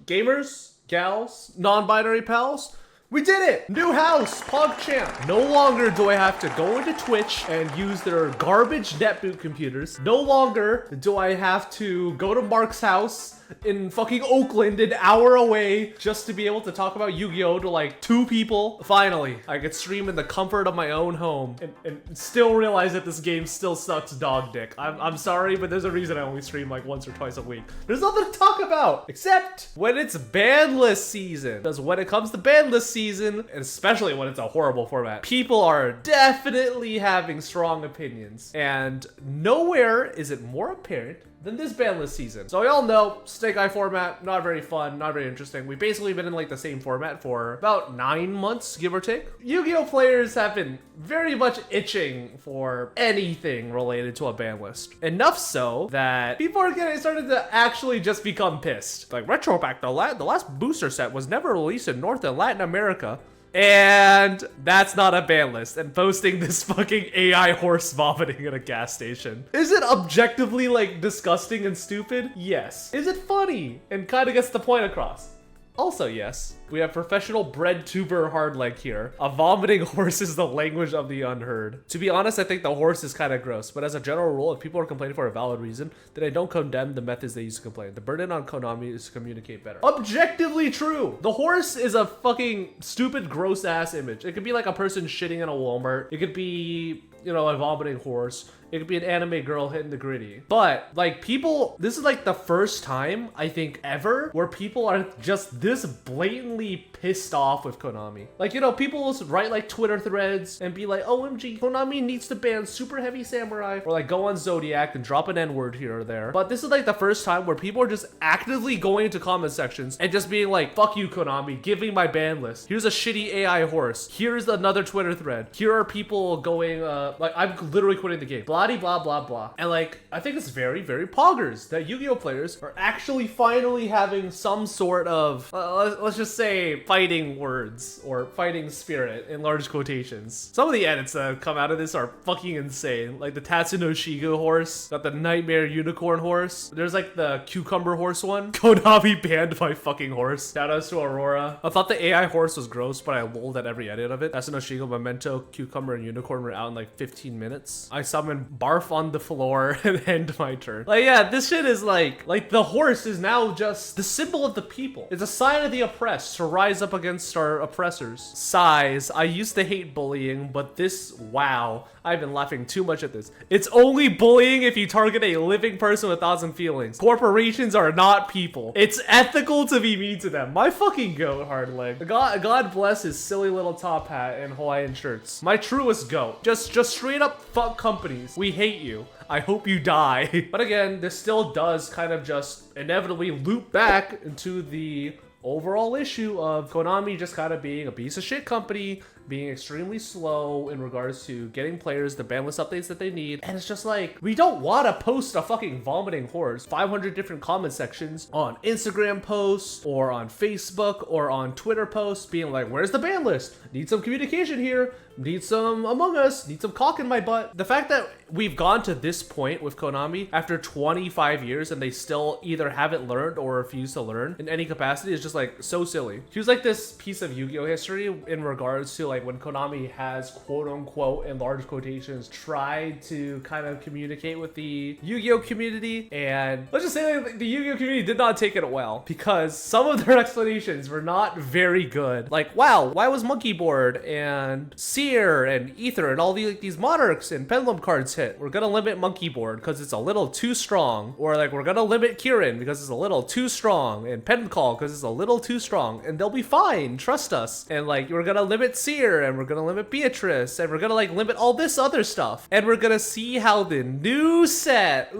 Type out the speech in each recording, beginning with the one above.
Gamers, gals, non-binary pals, we did it! New house, PogChamp. No longer do I have to go into Twitch and use their garbage netboot computers. No longer do I have to go to Mark's house in fucking Oakland, an hour away, just to be able to talk about Yu-Gi-Oh to like 2 people. Finally, I could stream in the comfort of my own home and still realize that this game still sucks dog dick. I'm sorry, but there's a reason I only stream like once or twice a week. There's nothing to talk about, except when it's Banlist season. Because when it comes to Banlist season, and especially when it's a horrible format, people are definitely having strong opinions. And nowhere is it more apparent than this Banlist season. So y'all know, Snake Eye format, not very fun, not very interesting. We've basically been in like the same format for about 9 months, give or take. Yu-Gi-Oh players have been very much itching for anything related to a ban list. Enough so that people are getting started to actually just become pissed. Like Retroback, the last booster set was never released in North and Latin America. And that's not a ban list, and posting this fucking AI horse vomiting at a gas station. Is it objectively like disgusting and stupid? Yes. Is it funny and kind of gets the point across? Also yes. We have professional bred tuber hardleg here. A vomiting horse is the language of the unheard. To be honest, I think the horse is kind of gross, but as a general rule, if people are complaining for a valid reason, then I don't condemn the methods they use to complain. The burden on Konami is to communicate better. Objectively true. The horse is a fucking stupid, gross ass image. It could be like a person shitting in a Walmart. It could be, you know, a vomiting horse. It could be an anime girl hitting the gritty. But like people, this is like the first time I think ever where people are just this blatantly pissed off with Konami. Like, you know, people will write like Twitter threads and be like, OMG, Konami needs to ban Super Heavy Samurai, or like go on Zodiac and drop an N-word here or there. But this is like the first time where people are just actively going into comment sections and just being like, fuck you, Konami, give me my ban list. Here's a shitty AI horse. Here's another Twitter thread. Here are people going, like, I'm literally quitting the game. Blah, blah, blah, blah. And like, I think it's very, very poggers that Yu-Gi-Oh players are actually finally having some sort of, let's just say, fighting words or fighting spirit in large quotations. Some of the edits that have come out of this are fucking insane. Like the Tatsuno Shigo horse, got the Nightmare Unicorn horse. There's like the Cucumber horse one. Konami banned my fucking horse. Shoutouts to Aurora. I thought the AI horse was gross, but I lolled at every edit of it. Tatsuno Shigo, Memento, Cucumber, and Unicorn were out in like 15 minutes. I summoned Barf on the floor and end my turn. Like, yeah, this shit is like the horse is now just the symbol of the people. It's a sign of the oppressed to rise up against our oppressors. Sighs. I used to hate bullying, but this, wow. I've been laughing too much at this. It's only bullying if you target a living person with thoughts and feelings. Corporations are not people. It's ethical to be mean to them. My fucking goat, hardleg. God bless his silly little top hat and Hawaiian shirts. My truest goat. Just straight up fuck companies. We hate you. I hope you die. But again, this still does kind of just inevitably loop back into the overall issue of Konami just kind of being a piece of shit company, being extremely slow in regards to getting players the ban list updates that they need. And it's just like, we don't want to post a fucking vomiting horse, 500 different comment sections on Instagram posts or on Facebook or on Twitter posts being like, where's the ban list? Need some communication here. Need some Among Us. Need some cock in my butt. The fact that we've gone to this point with Konami after 25 years and they still either haven't learned or refuse to learn in any capacity is just like so silly. Here's like this piece of YuGiOh history in regards to like when Konami has quote unquote in large quotations tried to kind of communicate with the Yu-Gi-Oh community, and let's just say like, the Yu-Gi-Oh community did not take it well because some of their explanations were not very good. Like, wow, why was Monkey Board and Seer and Ether and all these Monarchs and Pendulum cards hit? We're gonna limit Monkey Board because it's a little too strong, or like we're gonna limit Kieran because it's a little too strong, and Pen Call because it's a little too strong, and they'll be fine, trust us. And like we're gonna limit Seer, and we're gonna limit Beatrice, and we're gonna like limit all this other stuff, and we're gonna see how the new set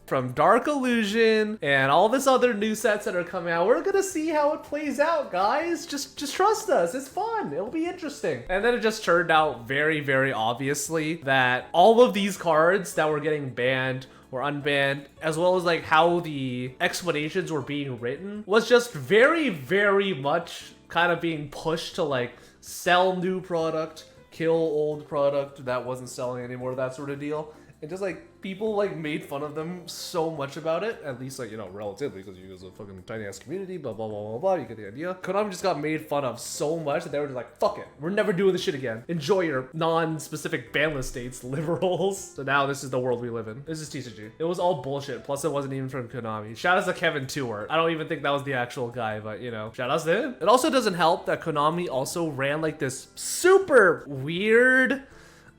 from Dark Illusion and all this other new sets that are coming out, we're gonna see how it plays out, guys. Just trust us. It's fun. It'll be interesting. And then it just turned out very, very obviously that all of these cards that were getting banned or unbanned, as well as like how the explanations were being written, was just very, very much kind of being pushed to like sell new product, kill old product that wasn't selling anymore, that sort of deal. And just like people like made fun of them so much about it, at least like, you know, relatively, because you guys are a fucking tiny ass community, blah blah blah blah blah, you get the idea. Konami just got made fun of so much that they were just like, fuck it, we're never doing this shit again. Enjoy your non-specific banlist states, liberals. So now this is the world we live in. This is TCG. It was all bullshit, plus it wasn't even from Konami. Shout out to Kevin Tewart. I don't even think that was the actual guy, but you know, shout out to him. It also doesn't help that Konami also ran like this super weird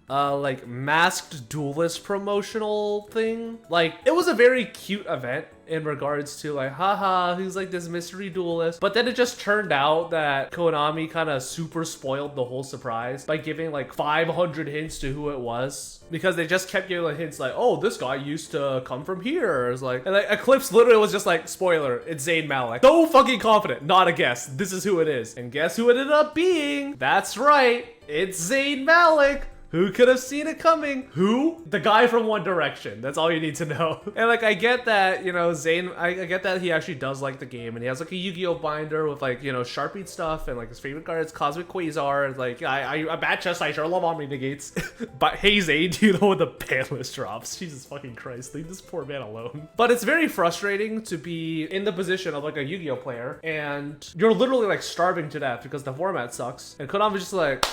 like Masked Duelist promotional thing. Like, it was a very cute event in regards to like, haha, he's like this mystery duelist. But then it just turned out that Konami kind of super spoiled the whole surprise by giving like 500 hints to who it was, because they just kept giving like hints like, oh, this guy used to come from here. It's like, and like Eclipse literally was just like, spoiler, it's Zayn Malik. So fucking confident, not a guess. This is who it is. And guess who it ended up being? That's right, it's Zayn Malik. Who could have seen it coming? Who? The guy from One Direction. That's all you need to know. And like, I get that, you know, Zayn, I get that he actually does like the game, and he has like a Yu-Gi-Oh binder with like, you know, Sharpied stuff, and like his favorite card is Cosmic Quasar. And like, a bad chest, I sure love Omni Negates. But hey Zayn, do you know when the ban list drops? Jesus fucking Christ, leave this poor man alone. But it's very frustrating to be in the position of like a Yu-Gi-Oh player, and you're literally like starving to death because the format sucks. And Konami's just like,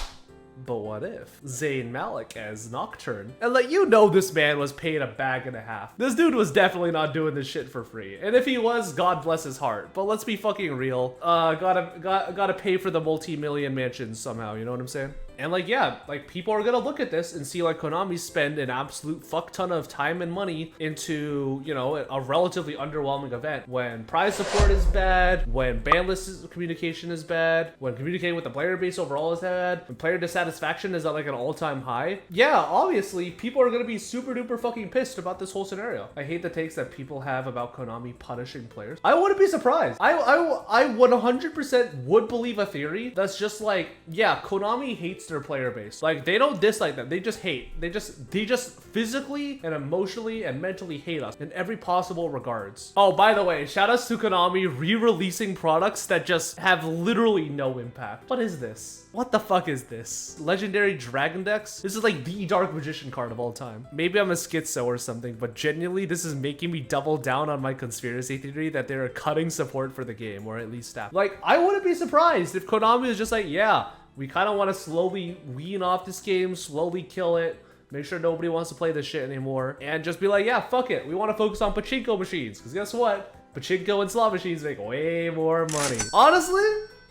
but what if Zayn Malik as Nocturne? And like, you know, this man was paid a bag and a half. This dude was definitely not doing this shit for free. And if he was, God bless his heart. But let's be fucking real. Gotta pay for the multi-million mansions somehow, you know what I'm saying? And like, yeah, like people are gonna look at this and see like Konami spend an absolute fuck ton of time and money into, you know, a relatively underwhelming event when prize support is bad, when ban list communication is bad, when communicating with the player base overall is bad, when player dissatisfaction is at like an all-time high. Yeah, obviously people are gonna be super duper fucking pissed about this whole scenario. I hate the takes that people have about Konami punishing players. I wouldn't be surprised. I 100% would believe a theory that's just like, yeah, Konami hates their player base. Like, they don't dislike them, they just hate. They just physically and emotionally and mentally hate us in every possible regards. Oh, by the way, shout outs to Konami re-releasing products that just have literally no impact. What is this? What the fuck is this? Legendary Dragon Dex? This is like the Dark Magician card of all time. Maybe I'm a schizo or something, but genuinely this is making me double down on my conspiracy theory that they're cutting support for the game, or at least staff. Like, I wouldn't be surprised if Konami is just like, yeah, we kind of want to slowly wean off this game, slowly kill it, make sure nobody wants to play this shit anymore, and just be like, yeah, fuck it. We want to focus on pachinko machines, because guess what? Pachinko and slot machines make way more money. Honestly,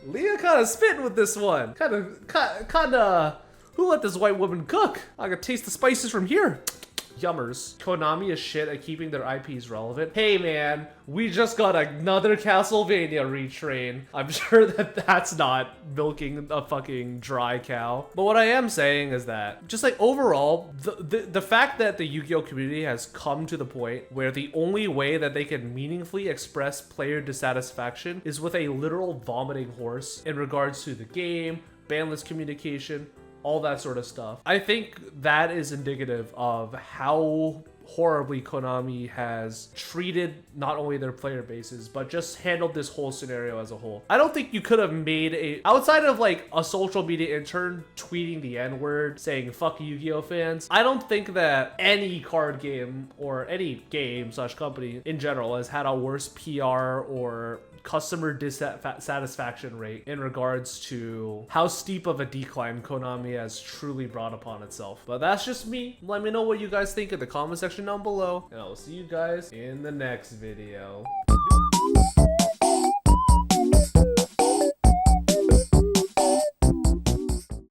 Leah kind of spitting with this one. Kind of, who let this white woman cook? I can taste the spices from here. Yummers. Konami is shit at keeping their IPs relevant. Hey man, we just got another Castlevania retrain. I'm sure that that's not milking a fucking dry cow. But what I am saying is that just like overall, the fact that the Yu-Gi-Oh community has come to the point where the only way that they can meaningfully express player dissatisfaction is with a literal vomiting horse in regards to the game, banlist communication, all that sort of stuff. I think that is indicative of how horribly Konami has treated not only their player bases, but just handled this whole scenario as a whole. I don't think you could have made outside of like a social media intern tweeting the N-word saying fuck Yu-Gi-Oh fans, I don't think that any card game or any game / company in general has had a worse PR or customer dissatisfaction rate in regards to how steep of a decline Konami has truly brought upon itself. But that's just me. Let me know what you guys think in the comment section down below, and I'll see you guys in the next video.